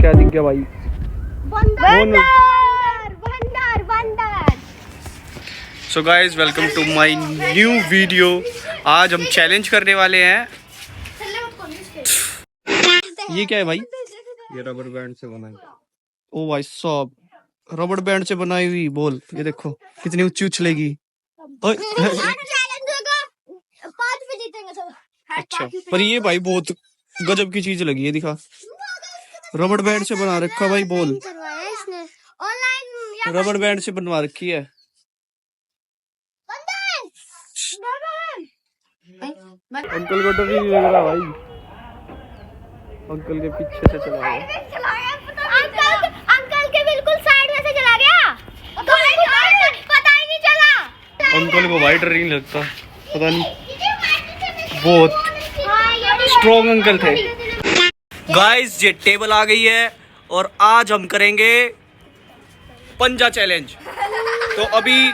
क्या दिख गया भाई? बंदर बंदर बंदर। So guys welcome to my new video. आज हम चैलेंज करने वाले हैं। ये क्या है भाई? ये रबर बैंड से बनाई। ओ भाई साहब, रबड़ बैंड से बनाई हुई बॉल। ये देखो कितनी ऊंची उछलेगी। ओए, अच्छा, पर ये भाई बहुत गजब की चीज लगी है। दिखा, रबड़ बैंड से बना रखा भाई बॉल। रबड़ बैंड से बनवा रखी है। अंकल को डर ही नहीं लग रहा भाई। अंकल के पीछे से चला गया। अंकल के बिल्कुल साइड में से चला गया, पता ही नहीं चला। अंकल को भाई डर नहीं लगता, पता नहीं, बहुत स्ट्रॉन्ग अंकल थे। गाइस ये टेबल आ गई है और आज हम करेंगे पंजा चैलेंज। तो अभी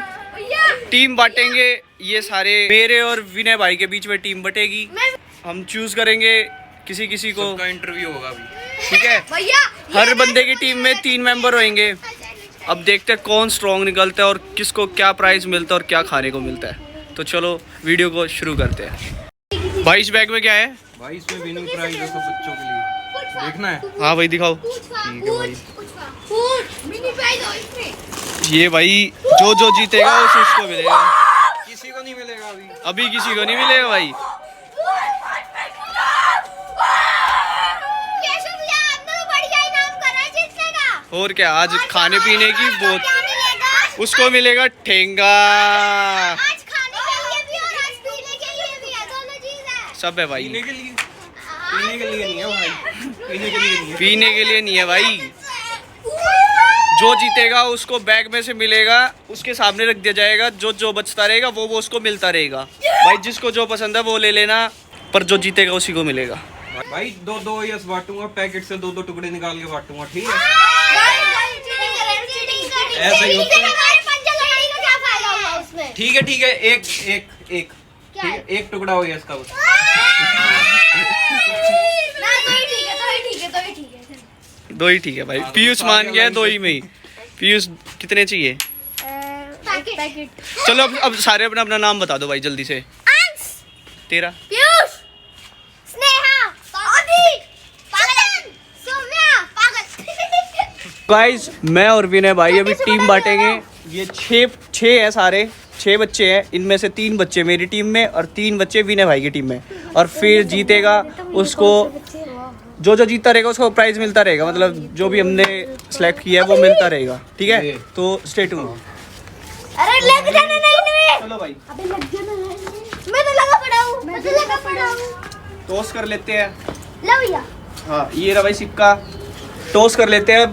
टीम बांटेंगे, ये सारे मेरे और विनय भाई के बीच में टीम बटेगी। हम चूज करेंगे किसी किसी को। सबका इंटरव्यू होगा अभी, ठीक है? हर बंदे की टीम में 3 मेंबर होंगे। अब देखते हैं कौन स्ट्रॉन्ग निकलता है और किसको क्या प्राइज मिलता है और क्या खाने को मिलता है। तो चलो वीडियो को शुरू करते हैं। भाई इस बैग में क्या है? भाई इसमें विनिंग प्राइज है सब बच्चों के लिए, देखना है। हाँ भाई दिखाओ। ठीक है भाई, ये भाई जो जीतेगा उसको मिलेगा। किसी को नहीं मिलेगा अभी। अभी किसी को नहीं मिलेगा भाई। और क्या, आज खाने पीने की बहुत, उसको मिलेगा ठेंगा। सब है भाई। पीने के लिए नहीं है भाई, पीने के लिए नहीं है। पीने के लिए नहीं है भाई। जो जीतेगा उसको बैग में से मिलेगा, उसके सामने रख दिया जाएगा। जो बचता रहेगा वो उसको मिलता रहेगा। भाई जिसको जो पसंद है वो ले लेना, पर जो जीतेगा उसी को मिलेगा। भाई दो यस बांटूंगा, पैकेट से 2 टुकड़े निकाल के बांटूंगा, ठीक है? ऐसा ही होता है। ठीक है, एक टुकड़ा हो यस का बस। दो ही ठीक है भाई। पीयूष मान गया है 2 ही में ही। पीयूष कितने चाहिए? चलो अब सारे अपना अपना नाम बता दो भाई जल्दी से। तेरा? पीयूष, स्नेहा, आदि, पागल, सोम्या, पागल। गाइस मैं और विनय भाई अभी टीम बांटेंगे। ये 6 है, सारे 6 बच्चे हैं। इनमें से 3 बच्चे मेरी टीम में और 3 बच्चे विनय भाई की टीम में। और फिर जीतेगा उसको, जो जीतता रहेगा उसको प्राइज मिलता रहेगा। मतलब जो भी हमने सेलेक्ट किया है वो मिलता रहेगा, ठीक है? तो स्टे ट्यून। अरे लग जाना नहीं। चलो भाई, अबे लग जाना नहीं। मैं तो लगा पड़ा हूँ। टॉस कर लेते हैं। लो भैया। हाँ ये रहा भाई सिक्का, टॉस कर लेते हैं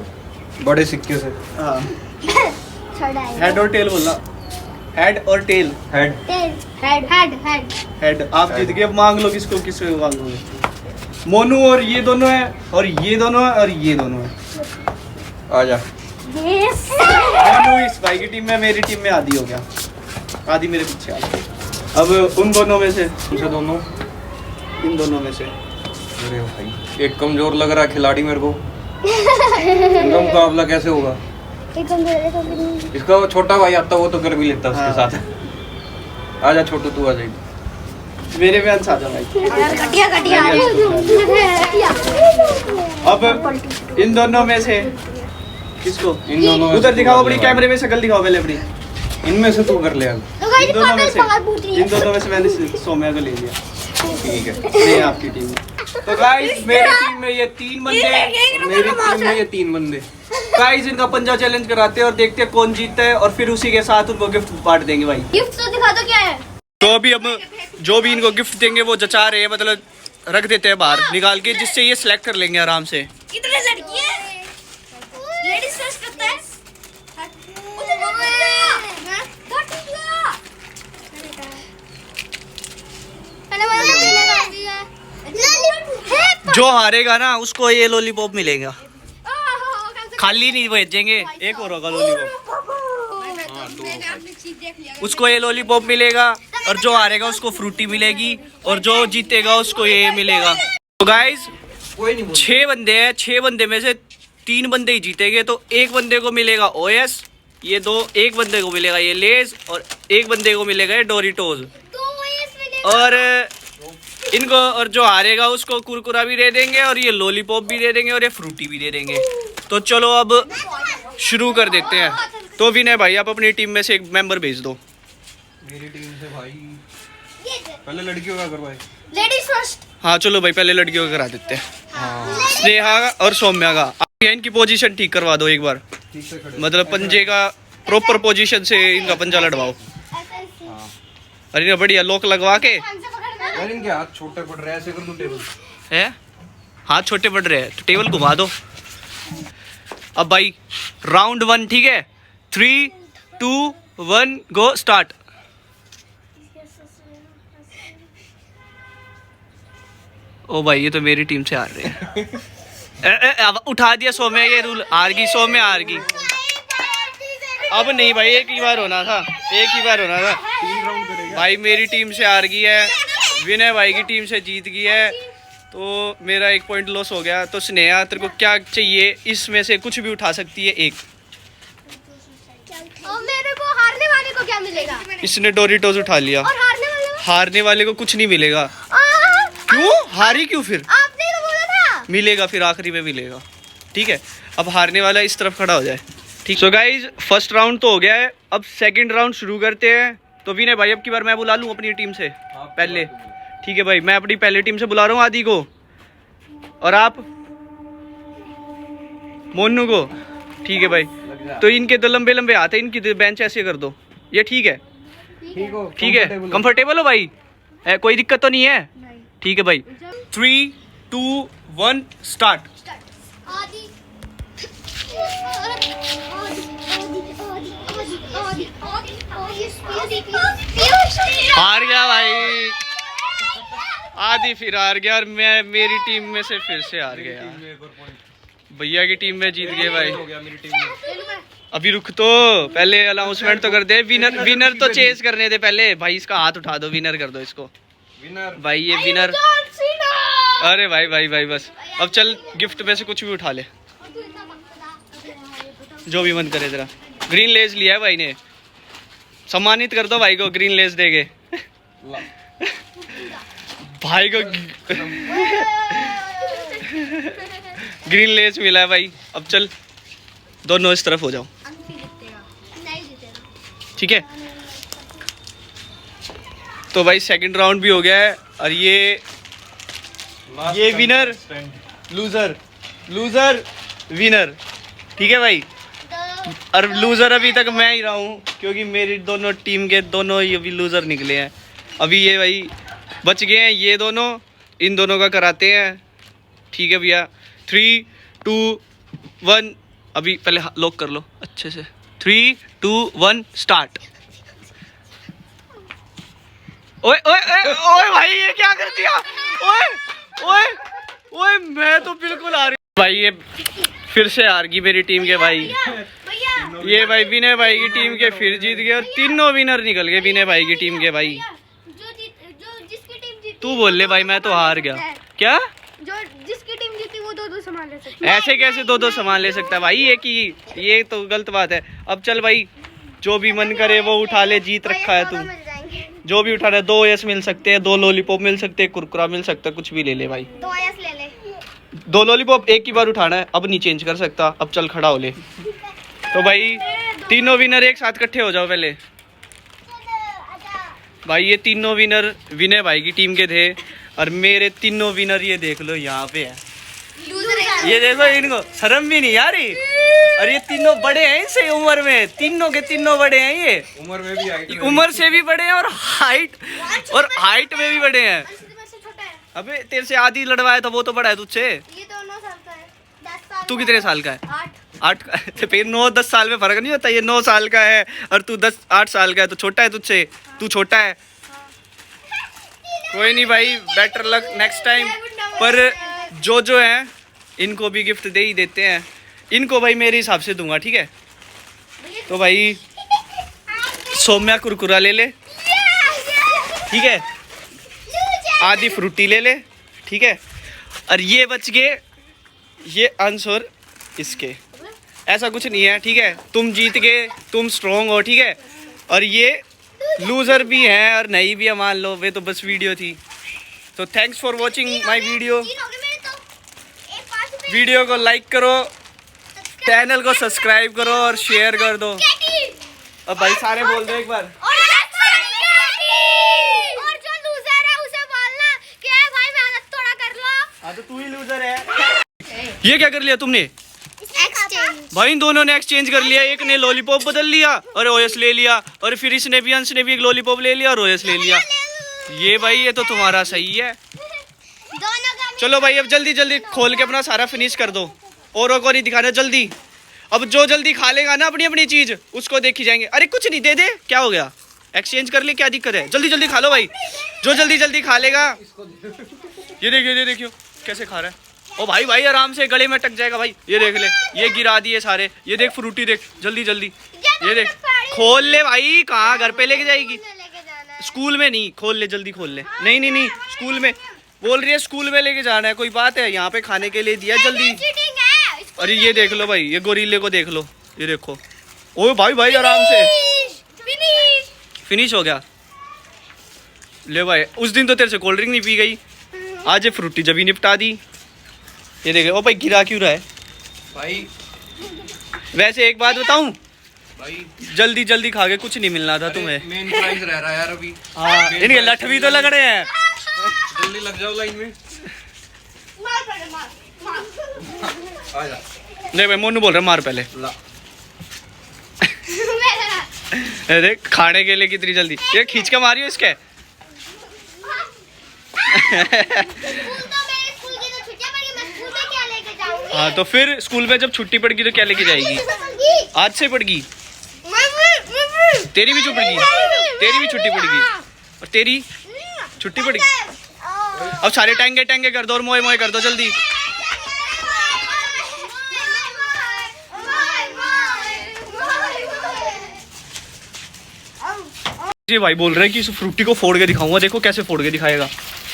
बड़े सिक्के से। हाँ, छोड़ा है। हेड और टेल बोलना। हेड और टेल। हेड। हेड। आप जीत गए। अब मांग लो किसको मांगोगे। मोनू और ये दोनों है, और ये दोनों है, और ये दोनों है। आजा। मोनू इस भाई की टीम में, मेरी टीम में आधी हो गया। आधी मेरे पीछे आ गई। अब उन दोनों में से, दोनों, इन दोनों में से। अरे भाई एक कमजोर लग रहा है खिलाड़ी मेरे को। इनका मुकाबला कैसे होगा? इसका वो छोटा भाई आता, वो तो कर भी लेता उसके साथ। आजा छोटू, तू आ जाएगी मेरे में अंश आ जा भाई। घटिया अब इन दोनों में से किसको? इन दोनों में उधर से दिखाओ, तू अपनी कर ले कैमरे में शक्ल दिखाओ पहले अपनी। भाई। इनमें से तू कर ले अब। इन दोनों में से मैंने सौम्या को ले लिया। ठीक है, ये आपकी टीम है। तो गाइस मेरी टीम में ये 3 बंदे, मेरी टीम में ये 3 बंदे। गाइस इनका पंजा चैलेंज कराते हैं और देखते हैं कौन जीतता है, और फिर उसी के साथ उनको गिफ्ट बांट देंगे भाई। गिफ्ट तो दिखा दो क्या है। तो अभी हम जो भी इनको गिफ्ट देंगे वो जचा रहे हैं, मतलब रख देते हैं बाहर निकाल के, जिससे ये सिलेक्ट कर लेंगे आराम से। कितने लड़की है? लेडीज फर्स्ट करता है। जो हारेगा ना उसको ये लॉलीपॉप मिलेगा। खाली नहीं भेजेंगे, एक और होगा लॉलीपॉप। उसको ये लॉलीपॉप मिलेगा, और जो हारेगा उसको फ्रूटी मिलेगी, और जो जीतेगा उसको ये मिलेगा। तो गाइज कोई नहीं 6 बंदे हैं, 6 बंदे में से 3 बंदे ही जीतेंगे तो एक बंदे को मिलेगा ओएस, ये दो, एक बंदे को मिलेगा ये लेज और एक बंदे को मिलेगा ये डोरिटोज। और इनको, और जो हारेगा उसको कुरकुरा भी दे देंगे और ये लॉलीपॉप भी दे देंगे और ये फ्रूटी भी दे देंगे। तो चलो अब शुरू कर देते हैं। तो विनय भाई आप अपनी टीम में से एक मेंबर भेज दो। मेरी टीम से भाई पहले लड़कियों का करवाए। Ladies first. हाँ चलो भाई पहले लड़कियों का करा देते हैं। स्नेहा और सौम्या का। आप इनकी पोजीशन ठीक करवा दो एक बार, ठीक से खड़े। मतलब पंजे का प्रॉपर पोजीशन से इनका पंजा लड़वाओ। अरे ना बढ़िया लॉक लगवा के। यार इनके हाथ छोटे पड़ रहे हैं, ऐसे कर दूं टेबल है, हाथ छोटे पड़ रहे हैं तो टेबल घुमा दो। अब भाई राउंड 1 ठीक है, 3, 2, 1 गो स्टार्ट। ओ भाई ये तो मेरी टीम से हार रहे हैं। अब उठा दिया सौम्या, ये रूल हार गई, सौम्या हार गई। अब नहीं भाई एक ही बार होना था, एक ही बार होना था। 3 राउंड करेगा भाई मेरी टीम से हार गई है, विनय भाई की टीम से जीत गई है, तो मेरा 1 पॉइंट लॉस हो गया। तो स्नेहा तेरे को क्या चाहिए, इसमें से कुछ भी उठा सकती है एक। और मेरे को हारने वाले को क्या मिलेगा? इसने डोरिटोज उठा लिया। और हारने वाले को कुछ नहीं मिलेगा। क्यों हारी क्यों फिर? आपने तो बोला था मिलेगा फिर आखिरी में मिलेगा। ठीक है अब हारने वाला इस तरफ खड़ा हो जाए। ठीक। सो गाइज फर्स्ट राउंड तो हो गया है, अब सेकंड राउंड शुरू करते हैं। तो विनय भाई अब की बार मैं बुला लूँ अपनी टीम से पहले। ठीक है भाई मैं अपनी पहले टीम से बुला रहा हूँ आदि को, और आप मोनू को। ठीक है भाई तो इनके तो लंबे लंबे हाथ है, इनकी बेंच ऐसे कर दो। ये ठीक है? ठीक है कंफर्टेबल हो भाई? कोई दिक्कत तो नहीं है? ठीक है भाई 3, 2, 1 स्टार्ट। हार गया भाई आदि, फिर हार गया और मैं मेरी टीम में से फिर से हार गया। भैया की टीम में जीत गए भाई। अभी रुक तो पहले अनाउंसमेंट तो कर दे। विनर तो चेस करने दे पहले। भाई इसका हाथ उठा दो, विनर कर दो इसको। विनर भाई ये विनर। अरे भाई भाई भाई बस अब चल गिफ्ट में से कुछ भी उठा ले, जो भी मन करे तेरा। ग्रीन लेज लिया है भाई ने, सम्मानित कर दो भाई को, ग्रीन लेज देंगे भाई को। ग्रीन लेज मिला है भाई। अब चल दोनों इस तरफ हो जाओ। ठीक है तो भाई सेकंड राउंड भी हो गया है और ये विनर लूजर, लूजर विनर। ठीक है भाई और लूजर अभी तक मैं ही रहा हूँ क्योंकि मेरी दोनों टीम के दोनों ही अभी लूजर निकले हैं। अभी ये भाई बच गए हैं ये दोनों, इन दोनों का कराते हैं। ठीक है भैया 3, 2, 1 अभी पहले लॉक कर लो अच्छे से। 3, 2, 1 स्टार्ट। ओए ओए ओए ओए भाई ये क्या कर दिया? ओए ओए ओए मैं तो बिल्कुल हार गया भाई। ये फिर से हार गई मेरी टीम के भाई। ये भाई विनय भाई की टीम के फिर जीत गए और तीनों विनर निकल गए विनय भाई की टीम के भाई। तू बोल ले भाई मैं तो हार गया। क्या? जो जिसकी टीम जीती वो 2-2 सामान ले सकता है। ऐसे कैसे 2-2 सामान ले सकता है भाई? ये तो गलत बात है। अब चल भाई जो भी मन करे वो उठा ले, जीत रखा है तू। जो भी उठाना है 2 यस मिल सकते हैं, 2 लॉलीपॉप मिल सकते हैं, कुरकुरा मिल सकता है, कुछ भी ले ले भाई। 2 यस ले ले। 2 लॉलीपॉप एक ही बार उठाना है, अब नहीं चेंज कर सकता। अब चल खड़ा हो ले। तो भाई तीनों विनर एक साथ इकट्ठे हो जाओ पहले। भाई ये तीनों विनर विनय भाई की टीम के थे और मेरे तीनों विनर ये देख लो यहाँ पे है। ये देखो इनको शर्म भी नहीं आ रही। और ये तीनों बड़े हैं इनसे उम्र में, तीनों के तीनों बड़े हैं। ये उम्र में भी उम्र से भी बड़े हैं और हाइट में भी बड़े हैं। अबे तेरे से आधी लड़वाया था वो तो बड़ा है तुझसे। ये तो 9 साल का है। 10 साल। तू कितने साल का है? 8। तो फिर 9-10 साल में फर्क नहीं होता। ये 9 साल का है और तू 8 साल का है तो छोटा है तुझसे। तू छोटा है। कोई नहीं भाई बेटर लक नेक्स्ट टाइम। पर जो है इनको भी गिफ्ट दे ही देते हैं। इनको भाई मेरे हिसाब से दूंगा। ठीक है तो भाई सौम्या कुरकुरा ले ले। ठीक है आदि फ्रूटी ले ले। ठीक है और ये बच गए ये अंश और इसके। ऐसा कुछ नहीं है, ठीक है। तुम जीत गए, तुम स्ट्रॉन्ग हो, ठीक है। और ये लूजर भी हैं और नहीं भी है, मान लो। वे तो बस वीडियो थी। तो thanks for watching my video. Video को लाइक करो, चैनल को सब्सक्राइब करो और शेयर कर दो। अब भाई सारे बोल दो एक बार। और जो लूजर है उसे बोलना कि भाई मेहनत थोड़ा कर लो। हाँ तो तू ही लूजर है। ये क्या कर लिया तुमने? एक्सचेंज। भाई इन दोनों ने एक्सचेंज कर लिया। एक ने लॉलीपॉप बदल लिया और ओएस ले लिया, और फिर इसने भी, अंश ने भी एक लॉलीपॉप ले लिया और ओएस ले लिया। ये भाई ये तो तुम्हारा सही है। चलो भाई अब जल्दी जल्दी खोल के अपना सारा फिनिश कर दो। औरों को नहीं दिखाना, जल्दी। अब जो जल्दी खा लेगा ना अपनी अपनी चीज, उसको देखी जाएंगे। अरे कुछ नहीं, दे दे, क्या हो गया? एक्सचेंज कर ले, क्या दिक्कत है? जल्दी जल्दी खा लो भाई, जो जल्दी जल्दी खा लेगा। ये देखियो, ये देखियो कैसे खा रहा है। ओ भाई भाई आराम से, गले में टक जाएगा भाई। ये देख ले, ये गिरा दिए सारे। ये देख फ्रूटी देख, जल्दी जल्दी। ये देख, खोल ले भाई। कहाँ घर पे लेके जाएगी? स्कूल में नहीं, खोल ले जल्दी, खोल ले। नहीं नहीं नहीं, स्कूल में बोल रही है, स्कूल में लेके जाना है। कोई बात है? यहाँ पे खाने के लिए दिया, जल्दी। अरे ये देख लो भाई, ये गोरीले को देख लो, ये देखो। ओ भाई भाई आराम से फिनिश हो गया। ले भाई, उस दिन तो तेरे से कोल्ड ड्रिंक नहीं पी गई, आज ये फ्रूटी जब ही निपटा दी। ये देखे। ओ भाई गिरा क्यों रहा है भाई? वैसे एक बात बताऊं, भाई जल्दी जल्दी खा के कुछ नहीं मिलना था तुम्हें। मेन प्राइस रह रहा है यार अभी। हाँ, इनके लठ भी तो लग रहे हैं। जल्दी लग जाओ लाइन में। आ जा। नहीं भाई, मोनू बोल रहा मार पहले। ला। अरे खाने के लिए कितनी जल्दी, ये खींच के मारियो इसके। हाँ तो फिर स्कूल में जब छुट्टी पड़गी तो क्या लेके जाएगी? आज से पड़गी, तेरी भी छुट्टी पड़गी, तेरी भी छुट्टी पड़गी और तेरी छुट्टी पड़गी। अब सारे टैंगे टैंगे कर दो और मोए मोए कर दो जल्दी। जी भाई बोल रहे हैं कि इस फ्रूटी को फोड़ के दिखाऊंगा। देखो कैसे फोड़ के दिखाएगा,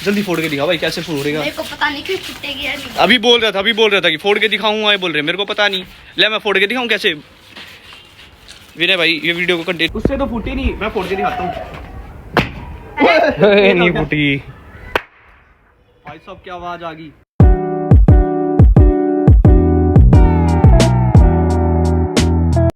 जल्दी फोड़ के दिखा भाई, कैसे फोड़ेगा। मेरे को पता नहीं क्यों फूटेगी यार। अभी बोल रहा था कि फोड़ के दिखाऊंगा, ये बोल रहे मेरे को पता नहीं। ले मैं फोड़ के दिखाऊं कैसे? विनय भाई ये वीडियो को कंटेंट उससे तो फूटी नहीं, मैं फोड़ के दिखाता हूँ। नहीं फूटी भाई साहब, क्या आवाज आ गई।